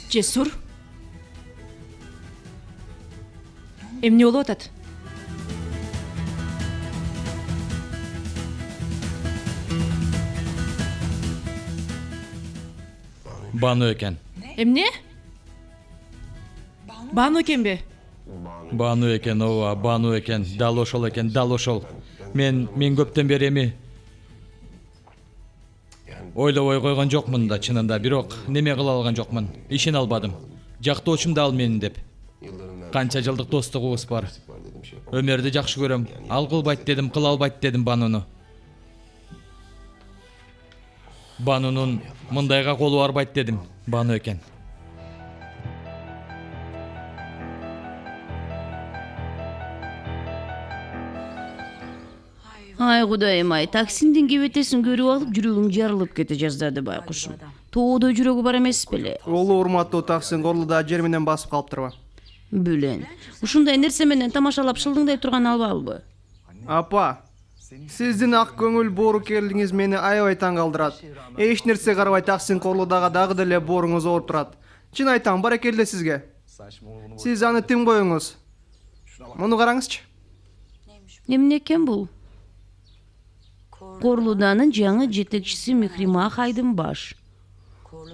Cesur. Emne болуп атат? Banu eкен. Эмне? Бану экенби? Banu eкен, ооба, Banu eкен. Дал ошол экен, дал ошол. Мен көптөн бери эми ойлобой койгон жокмун да чынында, бирок неме кыла алган жокмун. Ишене албадым. Жактоочум да ал менин деп. Канча жылдык достугубуз бар. Өмөрдү жакшы көрөм. Ал кылбайт дедим, кыла албайт дедим Бануну. Банунун мындайга колу барбайт дедим, Бану экен. Ай Кудайым ай, таксиндин кебетесин көрүп алып жүрөгүм жарылып кете жаздады байкушум. Тоодой жүрөгү бар эмес беле? Улуу урматтуу таксин Корлуда жер менен басып калыптырбы? Бүлен. Ушундай нерсе менен тамашалап шылдыңдай турган албабы? Апа, сиздин ак көңүл боорукерлигиңиз мени аябай таң калтырат. Эч нерсе карабай таксин Корлудага дагы деле бооруңуз ооруп турат. Чын айтам, баракелде сизге. Сиз аны тим коюңуз. Муну караңызчы. Эмне экен бул? Корлуданын жаңы жетекчиси Мехрима Хайдынбаш.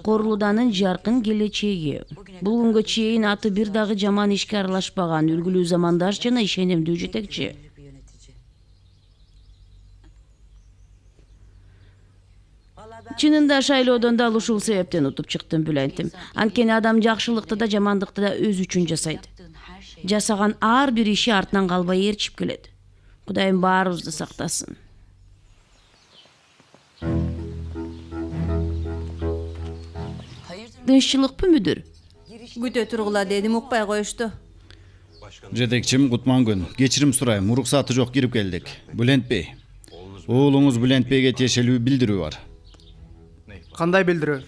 Корлуданын жаркын келечеги. Бул күнгө чейин аты бир дагы жаман ишке аралашпаган үлгүлүү замандаш жана ишенимдүү жетекчи. Чынында шайлоодон да ушул себептен утуп чыктым Бүлентим. Анткени адам жакшылыкты да жамандыкты да өзү үчүн жасайт. Жасаган ар бир иши артынан калбай ээрчип келет. Кудайым баарыбызды сактасын. Тынччылыкпы мүдүр? Күтө тургула дедим, укпай коюшту. Жетекчим кутман күн. Кечирим сурайм, уруксаты жок кирип келдик. Бүлент бей. Уулуңуз Бүлент бейге тиешелүү билдирүү бар. Кандай билдирүү?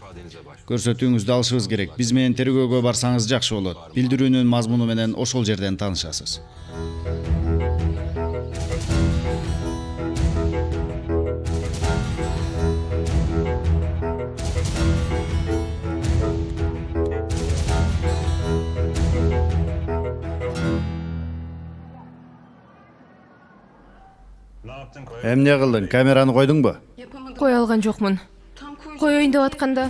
Көрсөтүүңүздү алышыбыз керек. Биз менен тергөөгө барсаңыз жакшы болот. Билдирүүнүн мазмуну менен ошол жерден таанышасыз. Эмне кылдың? Камераны койдуңбу? Кое алган жокмун. Коеюн деп атканда.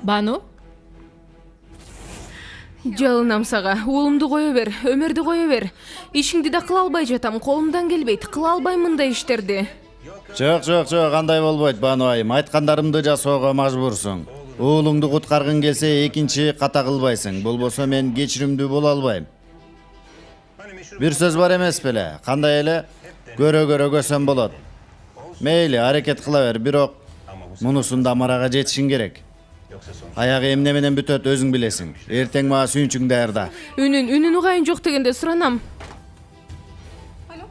Бану? Жалынам сага. Уулумду кое бер, өмөрдү кое бер. Ишиңди да кыла албай жатам, колумдан келбейт. Кыла албайм мындай иштерди. Жок, андай болбойт Бану айым. Айткандарымды жасоого мажбурсуң. Уулуңду куткаргың келсе, экинчи ката кылбайсың. Болбосо мен кечиримдүү боло албайм. Бир сөз бар эмес беле? Кандай эле? Көрө көсөм болот. Мейли, аракет кыла бер, бирок мунусунда марага жетишиң керек. Аягы эмне менен бүтөт өзүң билесиң. Эртең мага сүйүнчүң даярда. Үнүн угайын жок дегенде суранам.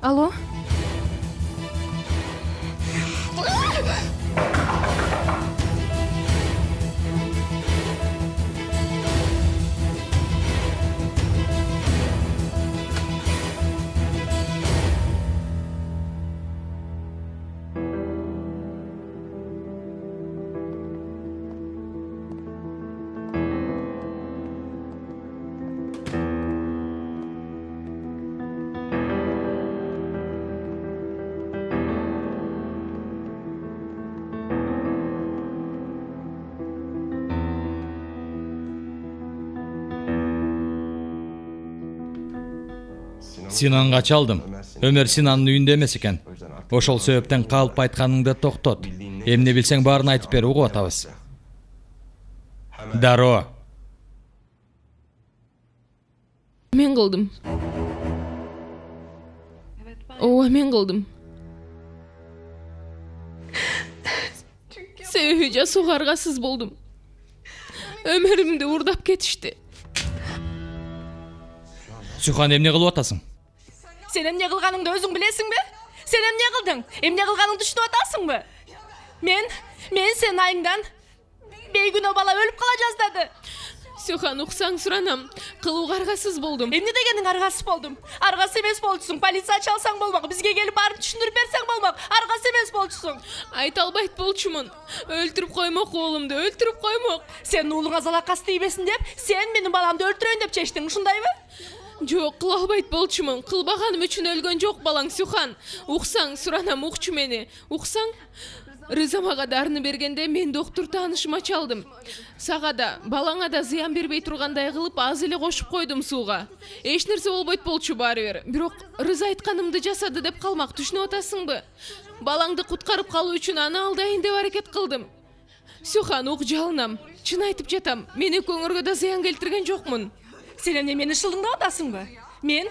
Алло? Синанга чалдым. Өмөр Синандын үйүндө эмес экен. Ошол себептен калып айтканыңды токтот. Эмне билсең баарын айтып бер, угуп атабыз. Дароо. Мен кылдым. Ооба, мен кылдым. Себеби жасууга аргасыз болдум. Өмөрүмдү уурдап кетишти. Сүйхан, эмне кылып атасың? Sen emne kılganыңды өзүң билесиңби? Sen emne kıldың? Emne kılганыңды түшүнүп атасыңбы? мен сен айыңдан бейгүнөө бала өлүп кала жаздады. Сюхан, уксаң суранам. Кылууга аргасыз болдум. Эмне дегенин аргасыз болдум? Аргасыз эмес болчусуң. Полиция чалсаң болмок, бизге келип барып түшүндүрүп берсең болмок. Аргасыз эмес болчусуң. Айта албайт болчумун. Өлтүрүп коймок уулумду, өлтүрүп коймок. Сен уулуңа залакасы тийбесин деп, сен менин баламды өлтүрөйүн деп чечтиң, ушундайбы? Жок, кыла албайт болчумун. Кылбаганым үчүн өлгөн жок балаң, Сюхан. Уксаң суранам, укчу мени. Уксаң? Рызамага дарыны бергенде мен доктур таанышыма чалдым. Сага да, балаңа да зыян бербей тургандай кылып аз эле кошуп койдум сууга. Эч нерсе болбойт болчу баары бир. Бирок Рыза айтканымды жасады деп калмак, түшүнүп атасыңбы? Балаңды куткарып калуу үчүн аны алдайын деп аракет кылдым. Сюхан, ук жалынам. Чын айтып жатам. Мен экөөңөргө да зыян келтирген жокмун. Сен эмне мени шылдыңдап атасыңбы? Мен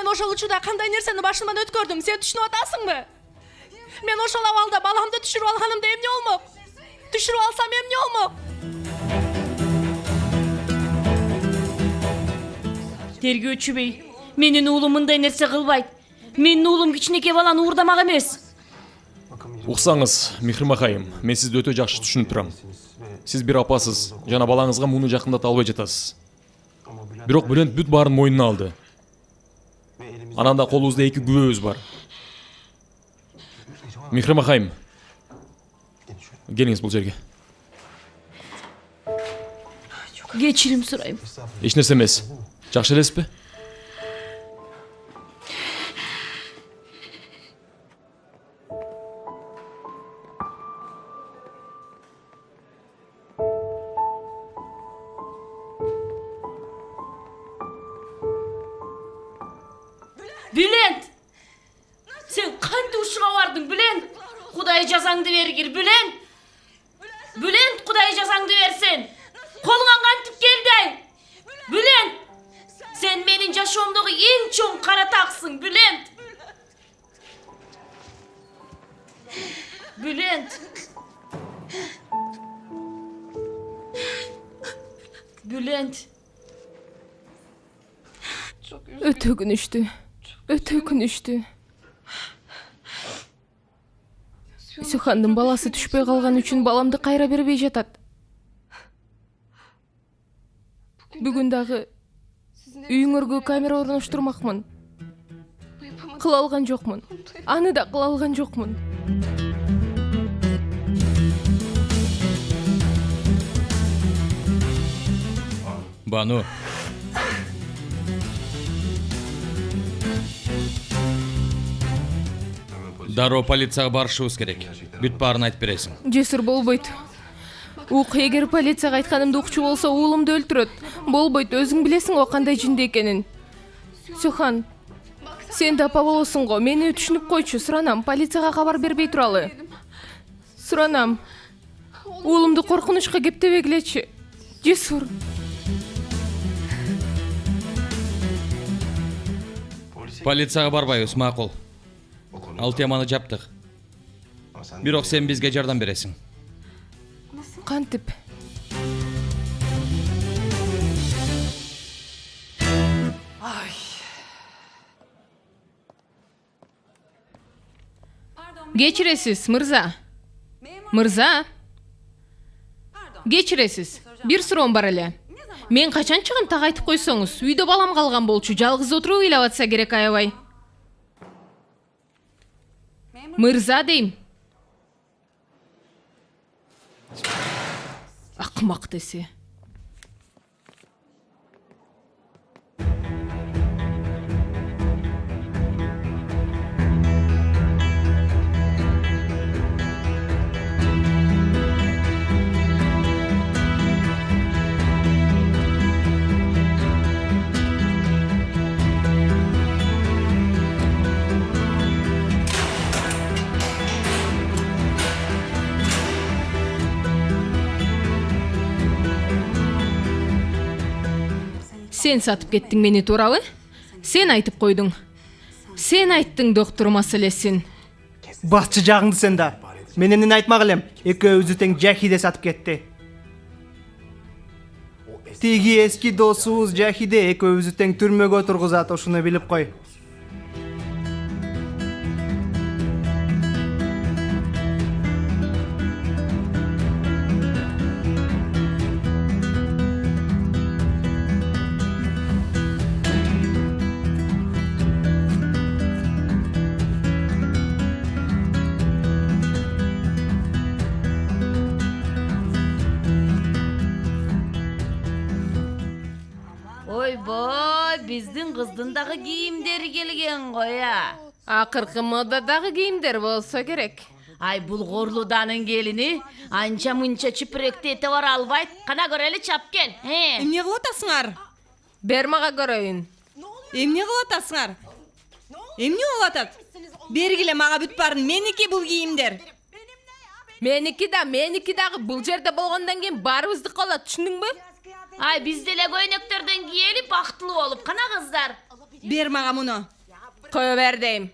ошол учурда кандай нерсени башыман өткөрдүм, сен түшүнүп атасыңбы? Мен ошол абалда баламды түшүрүп алганымда эмне болмок? Түшүрүп алсам эмне болмок? Тергөөчү бей, менин уулум мындай нерсе кылбайт. Менин уулум кичинекей баланы уурдамак эмес. Уксаңыз, Михримах айым, мен сизди өтө жакшы түшүнүп турам. Сиз бир апасыз, жана балаңызга муну жакындата албай жатасыз. Бирок Бülent бүт баарын мойнуна алды. Анан да колубузда 2 күбөбүз бар. Михримах айым, келиңиз бул жерге. Кечирим сурайм. Эч нерсе эмес. Жакшы элесизби? Bülent! Sen kanti uşuğa vardın Bülent! Kuday жазаңды бергир Bülent! Bülent Kuday жазаңды versin! Koluna kantip geldi! Bülent! Sen benim yaşamdaki en çoğun kara taksın Bülent! Bülent! Bülent! Өтө күнүштүү. Өтө күнүштүү. Сюхандын баласы түшпөй калган үчүн баламды кайра бербей жатат. Бүгүн дагы үйүңөргө камера орноштурмакмын. Кыла алган жокмун. Аны да кыла алган жокмун. Бану. Дароо полицияга барышыбыз керек. Бүт баарын айтып бересиң. Жесир болбойт. Ук эгер полицияга айтканымды укчу болсо уулумду өлтүрөт. Болбойт, өзүң билесиң го кандай жинди экенин. Сюхан, сен да апа болосуң го. Мени түшүнүп койчу, суранам, полицияга кабар бербей туралы. Суранам. Уулумду коркунучка кептебегилечи. Жесир. Полицияга барбайбыз, макул. Ал теманы жаптык. Бирок сен бизге жардам бересиң. Кантип? Кечиресиз, мырза. Мырза. Кечиресиз. Бир суроом бар эле. Мен качан чыгам, так айтып койсоңуз. Үйдө балам калган болчу. Жалгыз отуруп ыйлап атса керек аябай. Мырза дейм. Акмак десе. Sen сатып кеттиң мени, туурабы? Сен айтып койдуң. Сен айттың доктор маселесин. Басчы жагыңды сен да. Мен эмне айтмак элем? Экөөбүздү тең Жахиде сатып кетти. Тиги эски досубуз Жахиде экөөбүздү тең түрмөгө тургузат, ушуну билип кой. Ойбой, биздин кыздын дагы кийимдери келген го я. Акыркы модадагы кийимдер болсо керек. Ай, бул Корлуданын келини анча мынча чипиректи эте бара албайт. Кана көрөлү чапкен. Эмне кылып атасыңар? Бер мага көрөйүн. Эмне кылып атасыңар? Эмне болуп атат? Бергиле мага бүт барын, меники бул кийимдер. Меники дагы бул жерде болгондон кийин баарыбызды калат, түшүндүңбү? Ай, биз деле көйнөктөрдөн кийели бактылуу болуп. Кана кыздар? Бер мага муну. Кое бер дейм.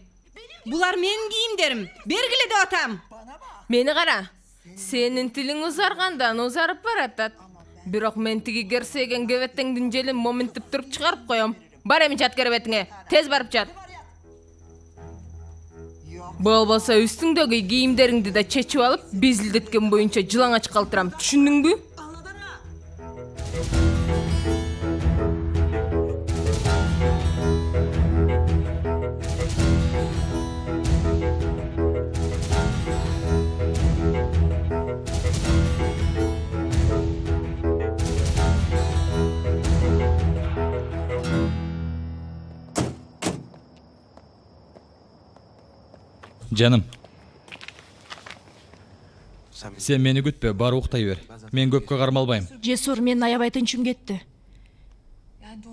Булар менин кийимдерим. Бергиле деп атам. Мени кара. Сенин тилиң узаргандан узарып баратат. Бирок мен тиги керсеген кебеттеңдин желин моментип туруп чыгарып коем. Бар эми жат керебетиңе. Тез барып жат. Болбосо үстүңдөгү кийимдериңди да чечип алып, безилдеткен боюнча жылаңач калтырам. Түшүндүңбү? Canım. Sen meni күтпө, бар уктай бер. Мен көпкө кармалбайм. Жесур, мен аябай тынчым кетти.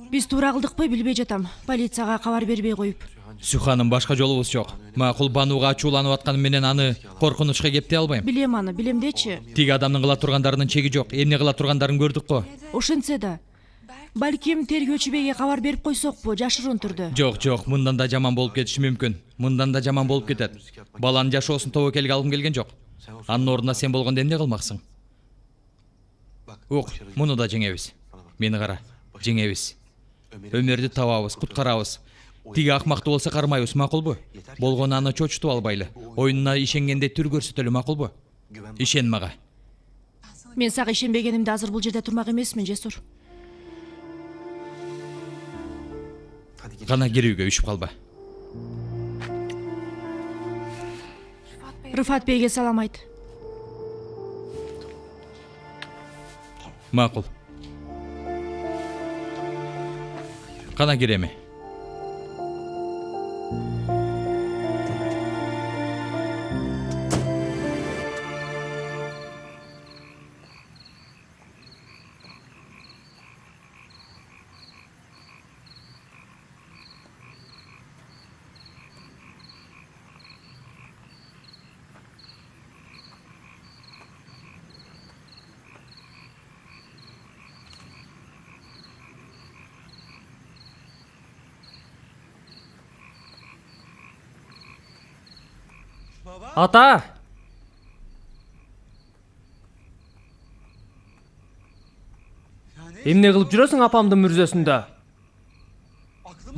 Биз туура кылдыкпы билбей жатам. Полицияга кабар бербей коюп. Суханым, башка жолубуз жок. Макул Бануга ачууланып атканым менен аны коркунучка кептей албайм. Билем аны, билем дечи. Тиги адамдын кыла тургандарынын чеги жок. Эмне кыла тургандарын көрдүк го. Ошентсе да. Балким тергөөчү бейге кабар берип койсокпу, жашыруун түрдө. Жок, мындан да жаман болуп кетиши мүмкүн. Мындан да жаман болуп кетет. Баланын жашоосун тобокелге алгым келген жок. Анын ордуна сен болгондо эмне кылмаксың? Ук, муну да жеңебиз. Мени кара, жеңебиз. Өмөрдү табабыз, куткарабыз. Тиги акмакты болсо кармайбыз, макулбу? Болгону аны чочутуп албайлы. Оюнуна ишенгенде түр көрсөтөлү, макулбу? Ишен мага. Мен сага ишенбегенимде азыр бул жерде турмак эмесмин, Жесур. Кана кир үйгө, үшүп калба. Рыфат бейге салам айт. Макул. Кана кир эми. Ата! Эмне кылып жүрөсүң апамдын мүрзөсүндө?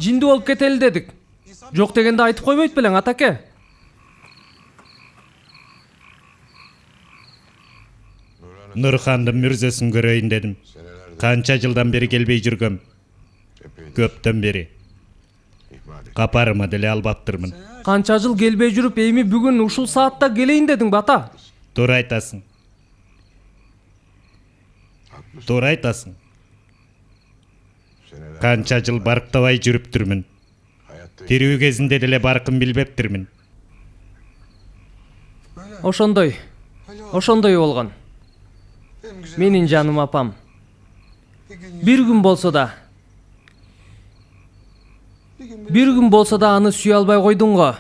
Жинди болуп кетели дедик. Жок дегенде айтып койбойт белең, атаке. Нурхандын мүрзөсүн көрөйүн дедим. Канча жылдан бери келбей жүргөм. Көптөн бери. Капарыма деле албаптырмын. Канча жыл келбей жүрүп, эми бүгүн ушул саатта келейин дедиң, ата. Туура айтасың. Туура айтасың. Канча жыл барктабай жүрүптүрмүн. Тирүү кезинде деле баркын билбептирмин. Ошондой болгон. Менин жаным апам. Бир күн болсо да аны сүйө албай койдуң го.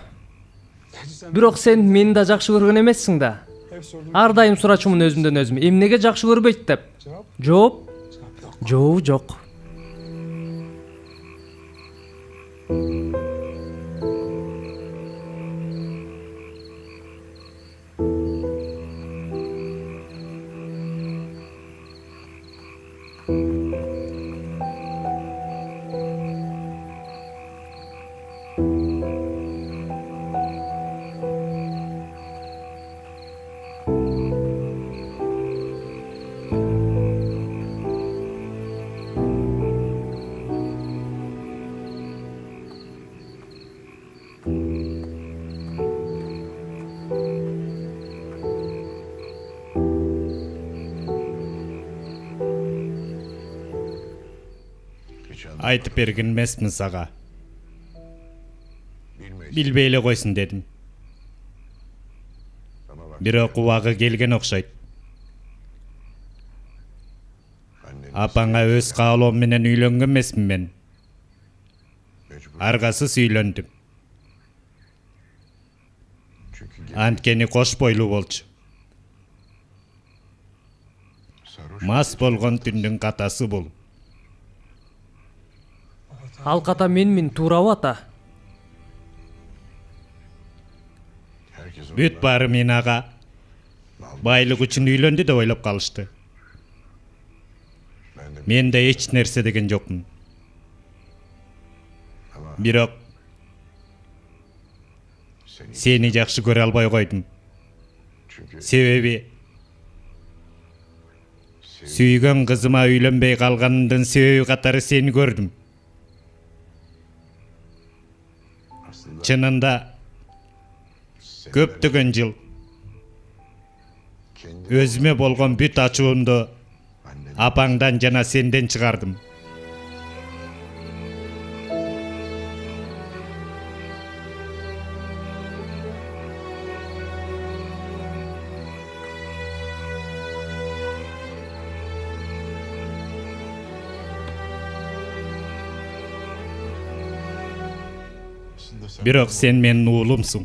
Бирок сен мени да жакшы көргөн эмессиң да. Ар дайым сурачумун өзүмдөн өзүм, эмнеге жакшы көрбөйт деп. Жооп жок. Айтып берген эмесмин сага. Билбей эле койсун дедим. Бирок убагы келген окшойт. Апаңа өз каалоом менен үйлөнгөн эмесмин мен. Аргасыз үйлөндүм. Анткени кош бойлуу болчу. Мас болгон түндүн катасы бул. Ал ката менмин, туурабы ата? Бүт баары мен ага байлык үчүн үйлөндү деп ойлоп калышты. Мен да эч нерсе деген жокмун. Бирок сени жакшы көрө албай койдум. Себеби сүйгөн кызыма үйлөнбөй калганымдын себеби катары сени көрдүм. Чынында көптөгөн жыл өзүмө болгон бүт ачуумду апаңдан жана сенден чыгардым. Бирок сен менин уулумсуң.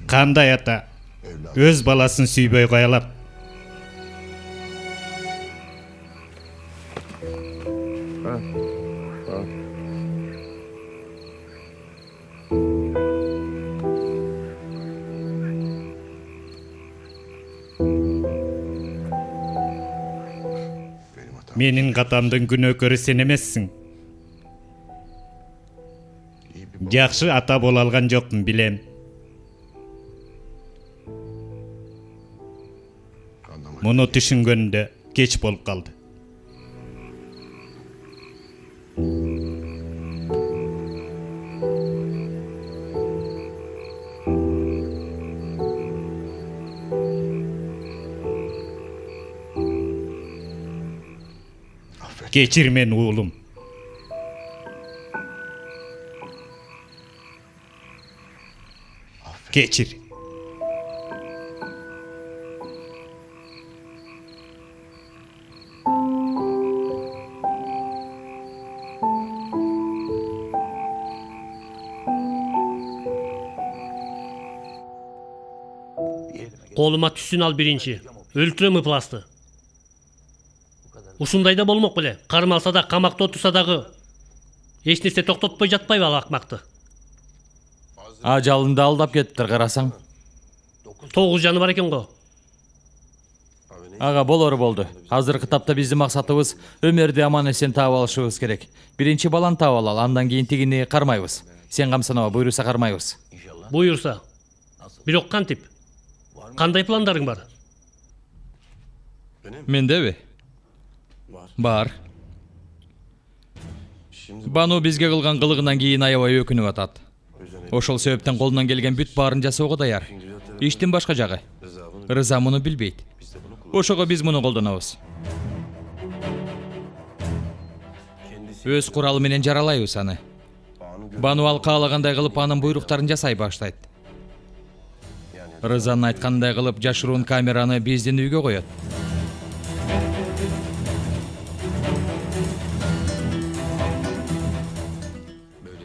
Кандай ата өз баласын сүйбөй кое алат? Менин катамдын күнөөкөрү сен эмессиң. Жакшы ата боло алган жокмун, билем. Муну түшүнгөндө кеч болуп калды. Кечир мени уулум. Кечир. Колума түссүн ал биринчи. Өлтүрөм ыпласты. Ушундай да болмок беле. Кармалса да, камакта отурса дагы эч нерсе токтотпой жатпайбы ал акмакты. Ажалында алдап кеттир, карасаң. 9 жаны бар экен го. Ага, болору болду. Азыркы тапта биздин максатыбыз өмөрдү аман эсен таап алышыбыз керек. Биринчи баланы таап алалы, андан кийин тигини кармайбыз. Сен камсанаба, буйруса кармайбыз. Буйурса. Бирок кантип? Кандай пландарың бар? Мендеби? Бар. Бану бизге кылган кылыгынан кийин аябай өкүнүп атат. Ошол себептен колунан келген бүт баарын жасоого даяр. Иштин башка жагы. Рыза муну билбейт. Ошого биз муну колдонобуз. Өз куралы менен жаралайбыз аны. Бану ал каалагандай кылып анын буйруктарын жасай баштайт. Рызанын айткандай кылып жашыруун камераны биздин үйгө коет.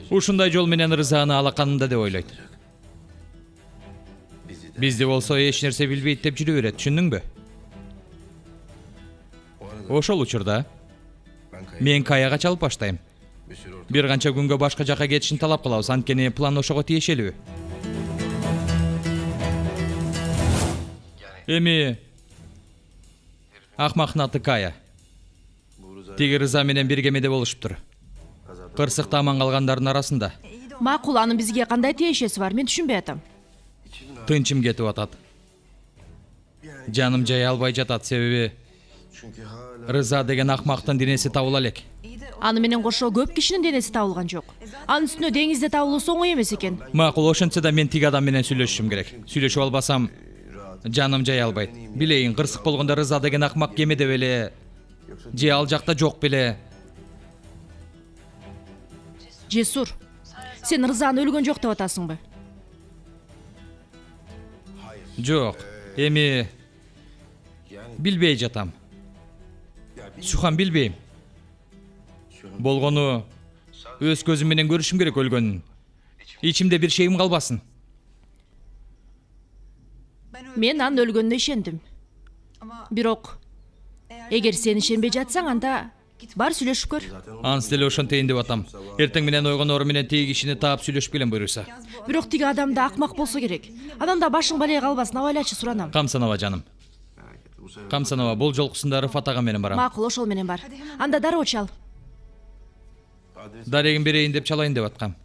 Ушундай жол менен Рызаны алаканында деп ойлойт. Бизди болсо эч нерсе билбейт деп жүрө берет, түшүндүңбү? Ошол учурда мен Каяга чалып баштайм. Бир канча күнгө башка жака кетишин талап кылабыз, анткени план ошого тиешелүү. Эми акмактын аты Кая. Тиги Рыза менен бир кемеде болушуптур. Кырсыкта аман калгандардын арасында. Макул, анын бизге кандай тиешеси бар, мен түшүнбөй атам. Тынчым кетип атат. Жаным жай албай жатат, себеби Рыза деген акмактын денеси табыла элек. Аны менен кошо көп кишинин денеси табылган жок. Анын үстүнө деңизде табылуусу оңой эмес экен. Макул, ошентсе да мен тиги адам менен сүйлөшүшүм керек. Сүйлөшүп албасам жаным жай албайт. Билейин, кырсык болгондо Рыза деген акмак кемеде беле же ал жакта жок беле? Жесур, сен Рызаны өлгөн жок деп атасыңбы? Жок, эми билбей жатам. Сухан, билбейм. Болгону өз көзүм менен көрүшүм керек өлгөнүн. Ичимде бир şeyim калбасын. Мен анын өлгөнүнө ишендим. Бирок эгер сен ишенбей жатсаң, анда бар сүйлөшүп көр. Анс деле ошентейин деп атам. Эртең менен ойгонору менен тиги кишини таап сүйлөшүп келем буюрса. Бирок тиги адам да акмак болсо керек. Анан да башың балай калбасын, абайлачы суранам. Камсанова жаным. Камсанова, бул жолкусунда Рыфат ага менен барам. Макул, ошол менен бар. Анда дароо чал. Дарегин берейин деп чалайын деп аткам.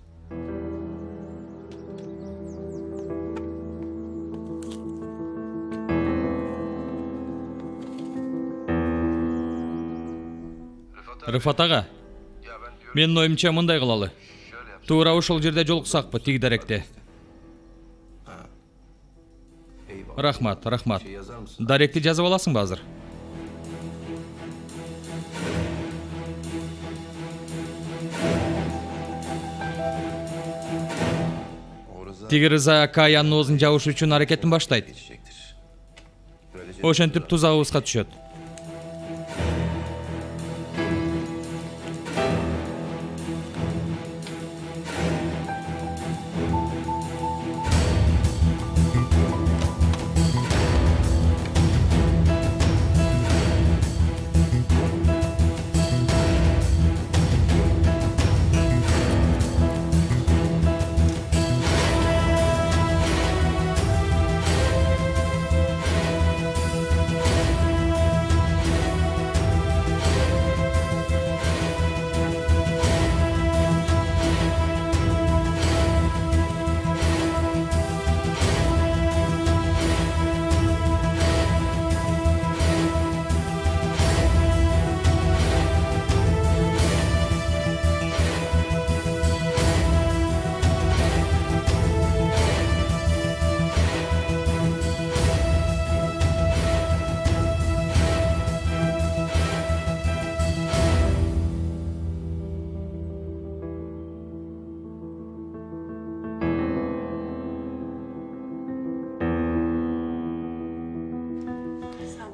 Рыфат ага, менин оюмча мындай кылалы. Туура ошол жерде жолуксакпы, тиги даректе. Рахмат, рахмат. Даректи жазып аласыңбы азыр? Тиги Рыза Каянын оозун жабыш үчүн аракетин баштайт. Ошентип тузагыбызга түшөт.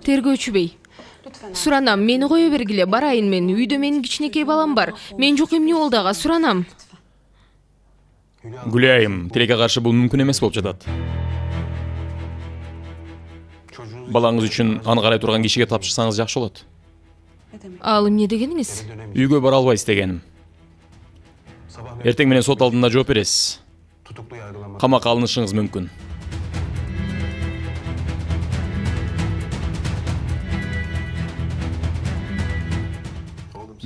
Тергөөчү бей, суранам, мени кое бергиле, барайын мен. Үйдө менин кичинекей балам бар. Мен жок эмне болду ага, суранам. Гүлайым, тилекке каршы бул мүмкүн эмес болуп жатат. Балаңыз үчүн аны карай турган кишиге тапшырсаңыз жакшы болот. Ал эмне дегениңиз? Үйгө бара албайсыз дегеним. Эртең менен сот алдында жооп бересиз. Камакка алынышыңыз мүмкүн.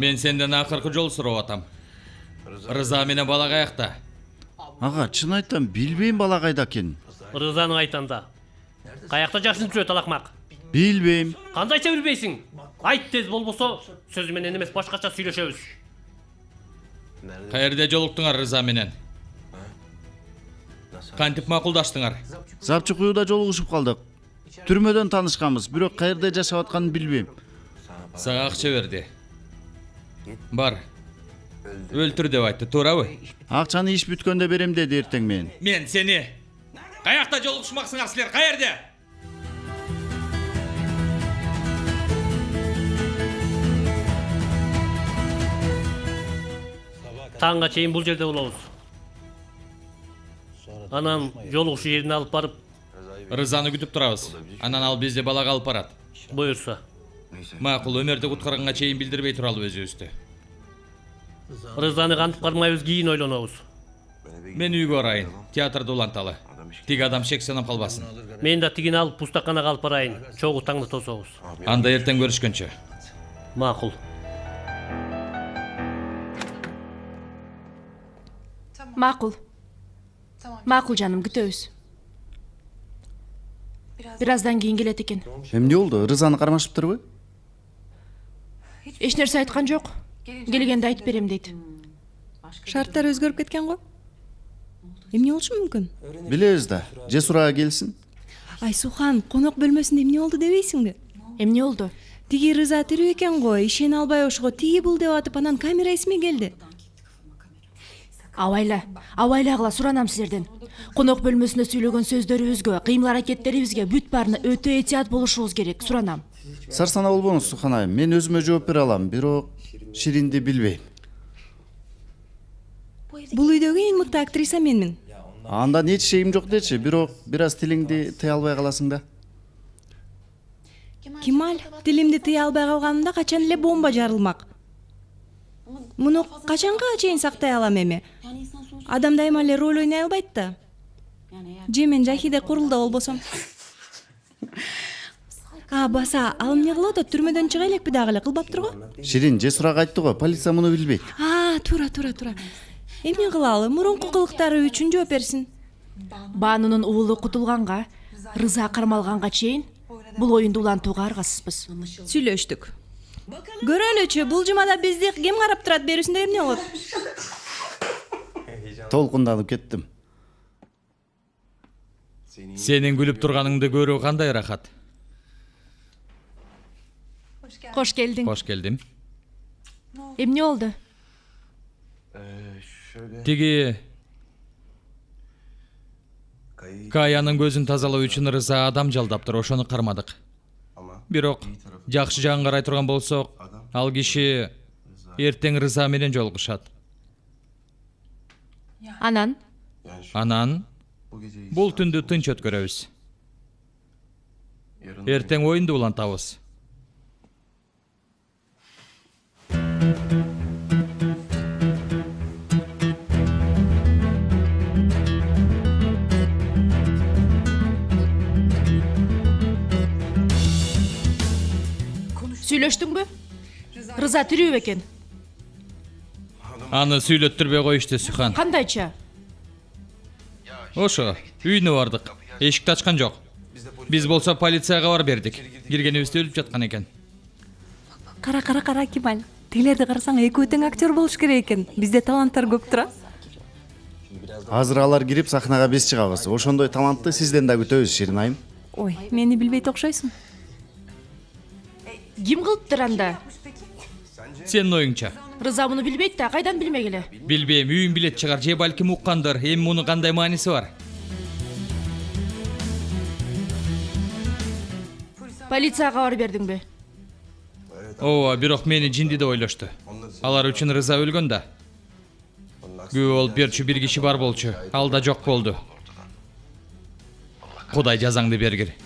Мен сенден акыркы жолу сурап атам. Рыза менен бала каякта? Ага, чын айтам, билбейм бала кайда экенин. Рызаны айтанда. Каякта жашын түшөт алакмак. Билбейм. Кандайча билбейсиң? Айт тез болбосо сөз менен эмес башкача сүйлөшөбүз. Каерде жолуктуңар Рыза менен? Кантип макулдаштыңар? Запчы куюуда жолугушуп калдык. Түрмөдөн таанышканбыз, бирок каерде жашап атканын билбейм. Сага акча берди. Бар. Өлтүр деп айтты, туурабы? Акчаны иш бүткөндө берем деди эртең менен. Мен сени каякта жолугушмаксыңар силер, каерде? Таңга чейин бул жерде болобуз. Анан жолугушу жерине алып барып, Рызаны күтүп турабыз. Анан ал бизди балага алып барат. буюрса. Макул, өмөрдү куткарганга чейин билдирбей туралы өзүбүздү. Рызаны кантип кармайбыз, кийин ойлонобуз. Мен үйгө барайын, театрды уланталы. Тиги адам шек санап калбасын. Мен да тигини алып пустаканага алып барайын. Чогуу таңды тособуз. Анда эртең көрүшкөнчө. Макул. Макул. Макул жаным, күтөбүз. Бир аздан кийин келет экен. Эмне болду? Рызаны кармашыптырбы? Эч нерсе айткан жок. Келгенде айтып берем дейт. Шарттар өзгөрүп кеткен го? Эмне болушу мүмкүн? Билебиз да. Жесур ага келсин. Айсухан, конок бөлмөсүндө эмне болду дебейсиңби? Эмне болду? Тиги Рыза тирүү экен го, ишене албай ошого тиги бул деп атып анан камера эсиме келди. Абайлагыла суранам силерден. Конок бөлмөсүндө сүйлөгөн сөздөрүбүзгө, кыймыл аракеттерибизге бүт баарына өтө этият болушубуз керек. Суранам. Сарсана болбоңуз Сухан айым, мен өзүмө жооп бере алам, бирок Ширинди билбейм. Бул үйдөгү эң мыкты актриса менмин. Андан эч шейим жок дечи, бирок бир аз тилиңди тыя албай каласың да. Кемал, тилимди тыя албай калганымда качан эле бомба жарылмак. Муну качанга чейин сактай алам эми? Адам дайыма эле роль ойной албайт да. Же мен Жахиде курулда болбосом. Баса, ал эмне кылып атат? Түрмөдөн чыга элекпи дагы эле кылбаптыр го? Ширин же сурак айтты го, полиция муну билбейт. Тура. Эмне кылалы? Мурунку кылыктары үчүн жооп берсин. Банунун уулу кутулганга, Рыза кармалганга чейин бул оюнду улантууга аргасызбыз. Сүйлөштүк. Көрөлүчү, бул жумада бизди ким карап турат берүүсүндө эмне болот? Толкунданып кеттим. Сенин күлүп турганыңды көрүү кандай рахат. Кош келдиң. Кош келдим. Эмне болду? Тиги Каянын көзүн тазалоо үчүн Рыза адам жалдаптыр, ошону кармадык. Бирок жакшы жагын карай турган болсок, ал киши эртең Рыза менен жолугушат. Анан бул түндү тынч өткөрөбүз. Эртең оюнду улантабыз. Сүйлөштүңбү? Рыза тирүү экен. Аны сүйлөттүрбөй коюшту Сухан. Кандайча? Ошо, үйүнө бардык. Эшикти ачкан жок. Биз болсо полицияга кабар бердик. Киргенибизде өлүп жаткан экен. Кара Кемал. Тилерди карасаң экөө тең актер болуш керек экен. Бизде таланттар көп тура. Азыр алар кирип сахнага биз чыгабыз. Ошондой талантты сизден да күтөбүз, Ширин айым. Ой, мени билбейт окшойсуң. Ким кылыптыр анда? Сенин оюңча? Рыза муну билбейт да, кайдан билмегиле? Билбейм, үйүн билет чыгар, же балким уккандыр. Эми мунун кандай мааниси бар? Полицияга кабар бердиңби? Ооба, бирок мени жинди деп ойлошту. Алар үчүн Рыза өлгөн да. Күбө болуп берчү бир киши бар болчу. Ал да жок болду. Кудай жазаңды бергир.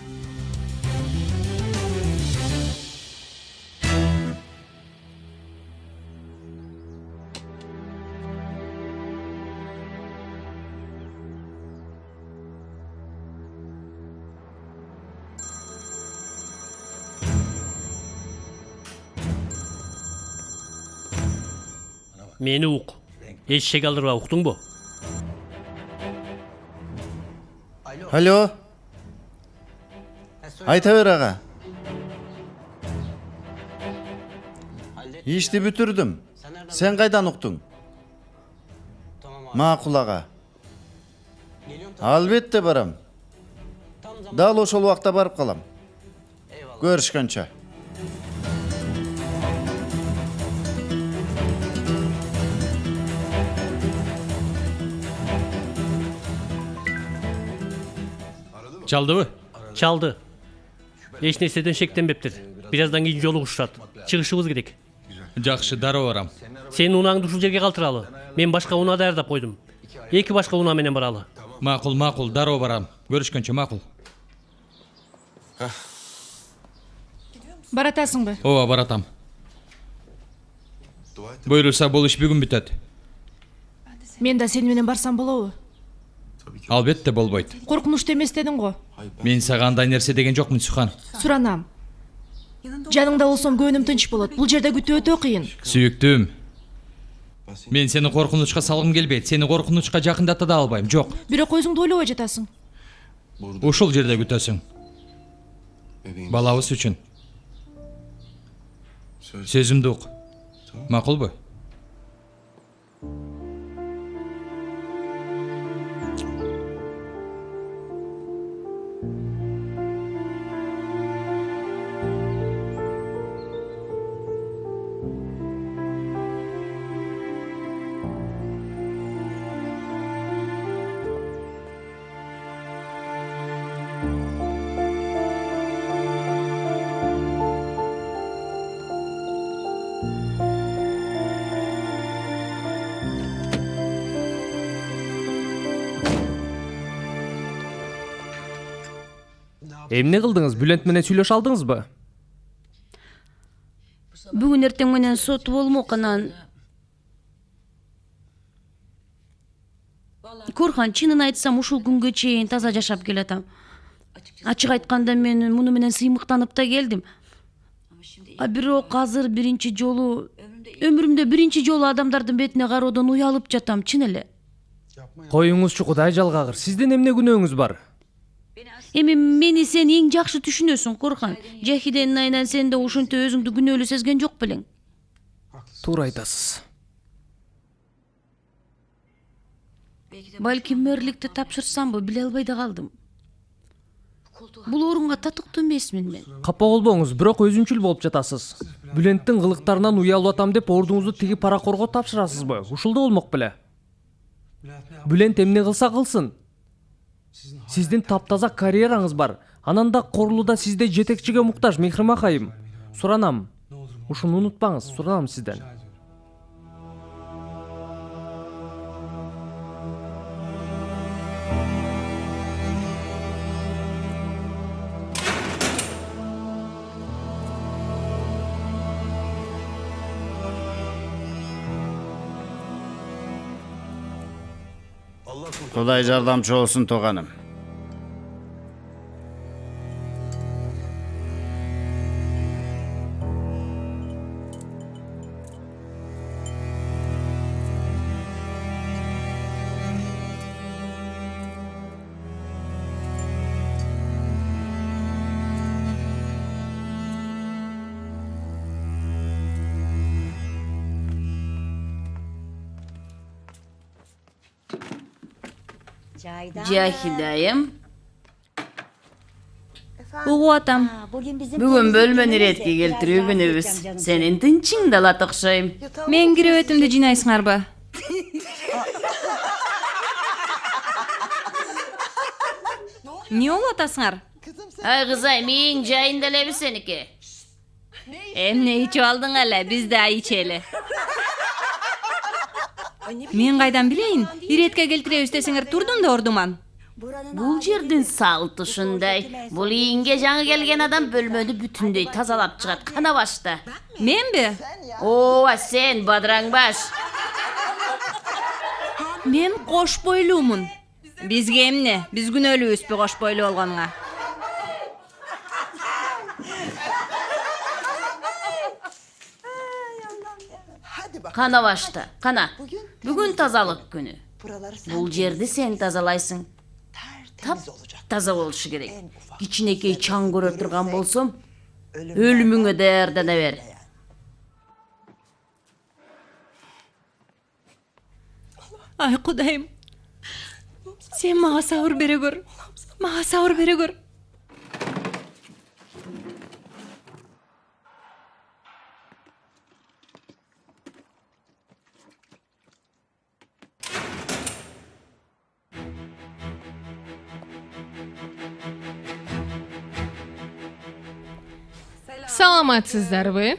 Мени ук. Эшек алдырба, уктуңбу? Алло. Айта бер ага. Ишти бүтүрдүм. Сен кайдан уктуң? Макул ага. Албетте барам. Дал ошол убакта барып калам. Көрүшкөнчө. Чалдыбы? Чалды. Эч нерседен шектенбептир. Бираздан кийин жолугушат. Чыгышыбыз керек. Жакшы, дароо барам. Сенин унаңды ушул жерге калтыралы. Мен башка унаа даярдап койдум. Эки башка унаа менен баралы. Макул, дароо барам. Көрүшкөнчө, макул. Баратасыңбы? Ооба, баратам. Буйруса бул иш бүгүн бүтөт. Мен да сени менен барсам болобу? Албетте болбойт. Коркунучтуу эмес дедиң го. Мен сага андай нерсе деген жокмун, Сухан. Суранам. Жаныңда болсом көңүлүм тынч болот. Бул жерде күтүү өтө кыйын. Сүйүктүм. Мен сени коркунучка салгым келбейт. Сени коркунучка жакындата да албайм. Жок. Бирок өзүңдү ойлобой жатасың. Ушул жерде күтөсүң. Балабыз үчүн. Сөзүмдү ук. Макулбу? Эмне кылдыңыз? Бүлент менен сүйлөшө алдыңызбы? Бүгүн эртең менен сот болмок, анан Корхан, чынын айтсам, ушул күнгө чейин таза жашап келатам. Ачык айтканда мен муну менен сыймыктанып да келдим. Бирок азыр өмүрүмдө биринчи жолу адамдардын бетине кароодон уялып жатам, чын эле. Коюңузчу, Кудай жалгагыр. Сиздин эмне күнөөңүз бар? Эми мени сен эң жакшы түшүнөсүң, Корхан. Жахиденин айынан сен да ушинтип өзүңдү күнөөлүү сезген жок белең. Туура айтасыз. Балким мэрликти тапшырсамбы, биле албай да калдым. Бул орунга татыктуу эмесмин мен. Капа болбоңуз, бирок өзүнчүл болуп жатасыз. Бүленттин кылыктарынан уялып атам деп ордуңузду тиги паракорго тапшырасызбы? Ушул да болмок беле. Бүлент эмне кылса кылсын. Сиздин таптаза карьераңыз бар. Анан да Корлуда сизде жетекчиге муктаж, Мехримах айым. Суранам. Ушуну унутпаңыз, суранам сизден. Кудай жардамчы болсун тоганым. Жахидайым, Угуп атам. бүгүн бөлмөнү иретке келтирүү күнүбүз. Сенин тынчың да алат окшойм. Мен киребетимди жыйнайсыңарбы? Эмне болуп атасыңар? Ай кызайым, эң жайында элеби сеники. Эмне ичип алдың эле, биз да ичели. Мен кайдан билейин? Иретке келтиребиз десеңер турдум да ордуман. Бул жердин салты ушундай. Бул ийинге жаңы келген адам бөлмөнү бүтүндөй тазалап чыгат, кана башта. Менби? Ооба, сен бадыраң баш. Мен кош бойлуумун. Бизге эмне? Биз күнөөлүүбүзбү кош бойлуу болгонуңа? Кана башта, кана. Бүгүн тазалык күнү. Бул жерди сен тазалайсың. Таза болушу керек. Кичинекей чаң көрө турган болсом, өлүмүңө даярдана бер. Ай Кудайым, сен мага сабыр бере көр. Мага сабыр бере көр. Саламатсыздарбы?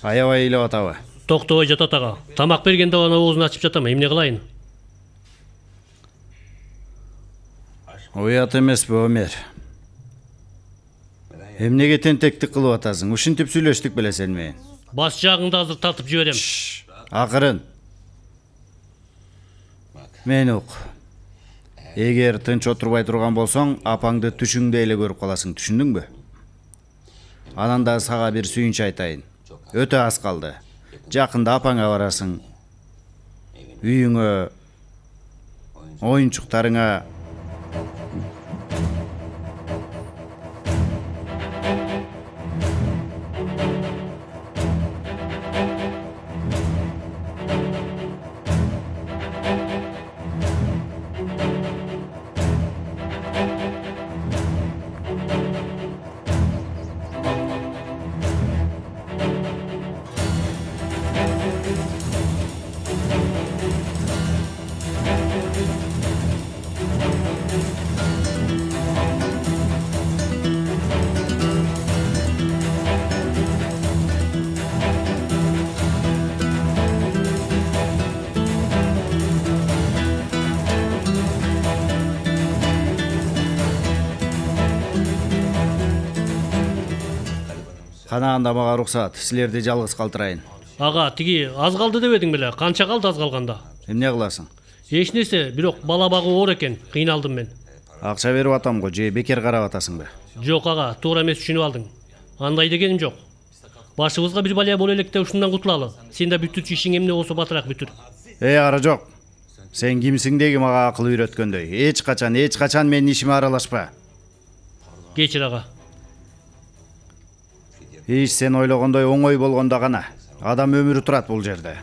Аябай ыйлап атабы? Токтобой жатат ага. Тамак бергенде гана оозун ачып жатам. Эмне кылайын? Уят эмеспи, Өмер? Эмнеге тентектик кылып атасың? Ушинтип сүйлөштүк беле сен менен. Бас жагыңды азыр тартып жиберем. Акырын. Мени ук. Эгер тынч отурбай турган болсоң, апаңды түшүңдө эле көрүп каласың, түшүндүңбү? Анан да сага бир сүйүнч айтайын. Өтө аз калды. Жакында апаңа барасың. Үйүңө, оюнчуктарыңа. Канаганда мага уруксат, силерди жалгыз калтырайын. Ага, тиги аз калды дебедиң беле? Канча калды аз калганда? Эмне кыласың? Эч нерсе, бирок бала багуу оор экен. Кыйналдым мен. Акча берип атам го, же бекер карап атасыңбы? Жок ага, туура эмес түшүнүп алдың. Андай дегеним жок. Башыбызга бир балия боло электе ушундан кутулалы. Сен да бүтүрчү ишиң эмне болсо батыраак бүтүр. Ара жок. Сен кимсиң деги мага акыл үйрөткөндөй. Эч качан менин ишиме аралашпа. Кечир ага. Иш сен ойлогондой оңой болгондо гана. Адам өмүрү турат бул жерде.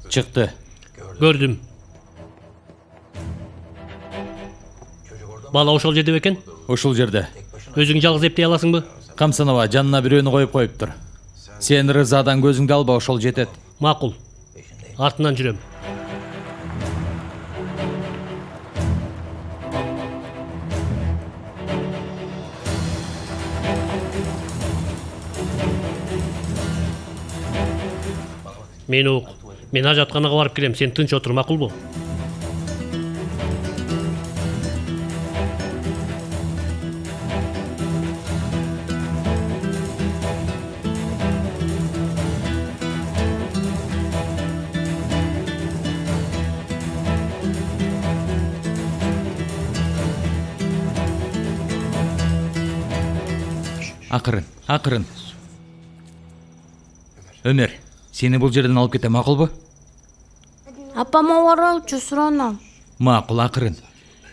Чыкты. Көрдүм. Бала ошол жерде бекен? Ушул жерде. Өзүң жалгыз эптей аласыңбы? Камсанова жанына бирөөнү коюп коюптур. Сен Рызадан көзүңдү алба, ошол жетет. Макул. Артынан жүрөм. Мени ук. Мен ажатканага барып келем, сен тынч отур, макулбу? Акырын. Өмер, сени бул жерден алып кетем, макулбу? Апама баралычы суранам. Макул, акырын.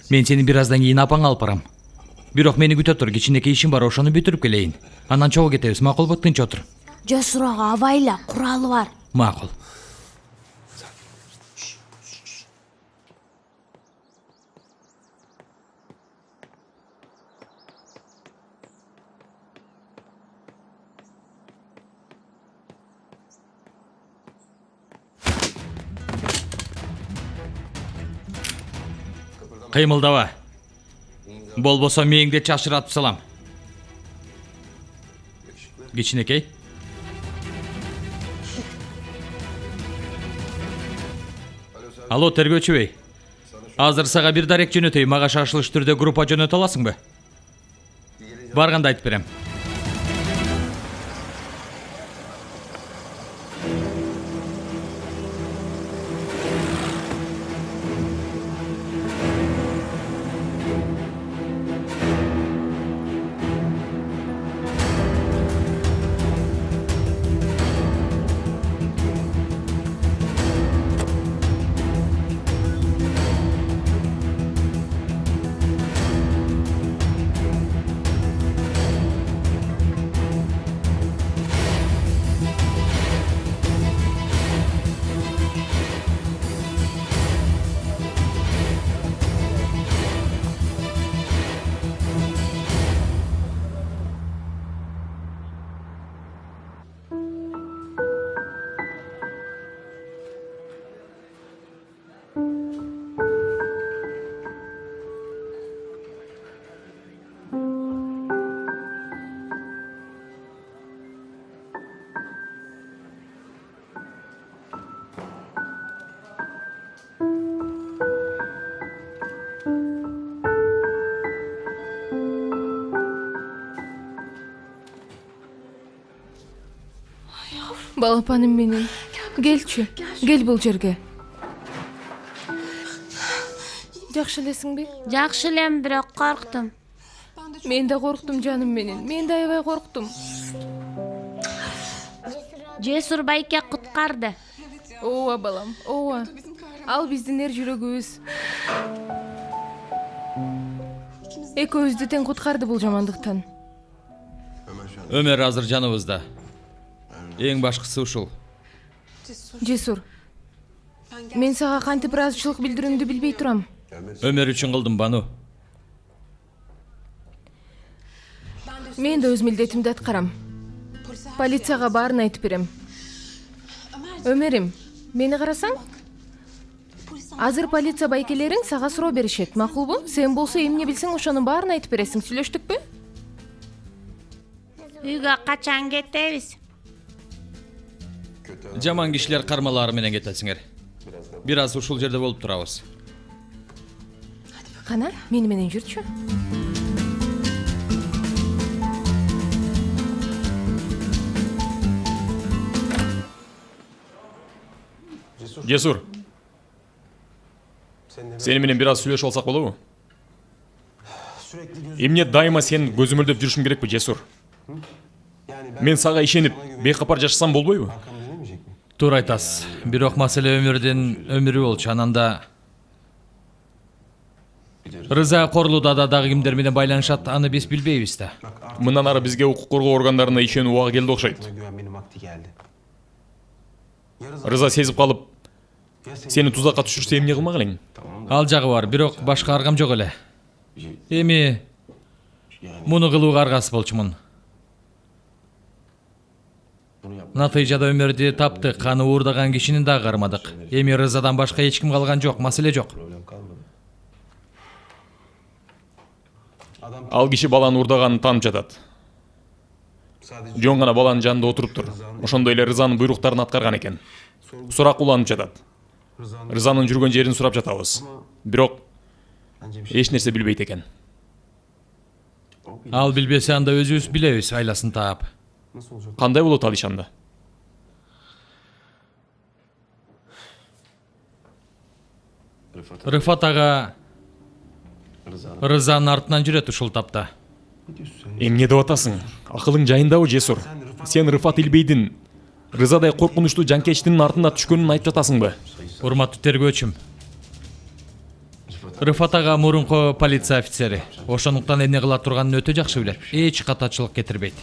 Мен сени бир аздан кийин апаңа алып барам. Бирок мени күтө тур, кичинекей ишим бар, ошону бүтүрүп келейин. Анан чогуу кетебиз, макулбу? Тынч отур. Жо сурага абайла, куралы бар. Макул. Кыймылдаба. Болбосо мээңди чашыратып салам. Кичинекей. Алло, тергөөчү бей. Азыр сага бир дарек жөнөтөй, мага шашылыш түрдө группа жөнөтө аласыңбы? Барганда айтып берем. Балапаным менен. Келчү. Кел бул жерге. Жакшы элесиңби? Жакшы элем, бирок корктум. Мен да корктум жаным менен. Мен да аябай корктум. Жесур байке куткарды. Ооба балам, ооба. Ал биздин эр жүрөгүбүз. Экөөбүздү тең куткарды бул жамандыктан. Өмөр азыр жаныбызда. Эң башкысы ушул. Жесур. Мен сага кантип ыраазычылык билдирүүмдү билбей турам. Өмөр үчүн кылдым, Бану. Мен да өз милдетимди аткарам. Полицияга баарын айтып берем. Өмөрүм, мени карасаң? Азыр полиция байкелериң сага суроо беришет, макулбу? Сен болсо эмне билсең ошонун баарын айтып бересиң. Сүйлөштүкпү? Үйгө качан кетебиз? Жаман кишилер кармалары менен кетесиңер. Бир аз ушул жерде болуп турабыз. Кана, мени менен жүрчү. Жесур. Сени менен бир аз сүйлөшүп алсак болобу? Эмне дайыма сен көзөмөлдөп жүрүшүм керекпи, Жесур? Мен сага ишенип, бейкапар жашасам болбойбу? Туура айтасыз. Бирок маселе өмүрдүн өмүрү болчу. Ананда Рыза Корлуудада дагы кимдер менен байланышат, аны биз билбейбиз да. Мындан ары бизге укук коргоо органдарына ишенүү убагы келди окшойт. Рыза сезип калып, сени тузакка түшүрсө эмне кылмак элең? Ал жагы бар, бирок башка аргам жок эле. Эми муну кылууга аргасыз болчумун. Натыйжада өмөрдү таптык, аны уурдаган кишини дагы кармадык. Эми Рызадан башка эч ким калган жок, маселе жок. Ал киши баланы уурдаганын таанып жатат. Жон гана баланын жанында отуруптур. Ошондой эле Рызанын буйруктарын аткарган экен. Сурак уланып жатат. Рызанын жүргөн жерин сурап жатабыз. Бирок эч нерсе билбейт экен. Ал билбесе, анда өзүбүз билебиз, айласын таап. Кандай болот ал иш анда? Рыфат ага Рызанын артынан жүрөт ушул тапта. Эмне деп атасың? Акылың жайындабы, Жесур? Сен Рыфат Илбейдин Рызадай коркунучтуу жанкечтинин артына түшкөнүн айтып жатасыңбы? Урматтуу тергөөчүм. Рыфат ага мурунку полиция офицери. Ошондуктан эмне кыла турганын өтө жакшы билет. Эч катачылык кетирбейт.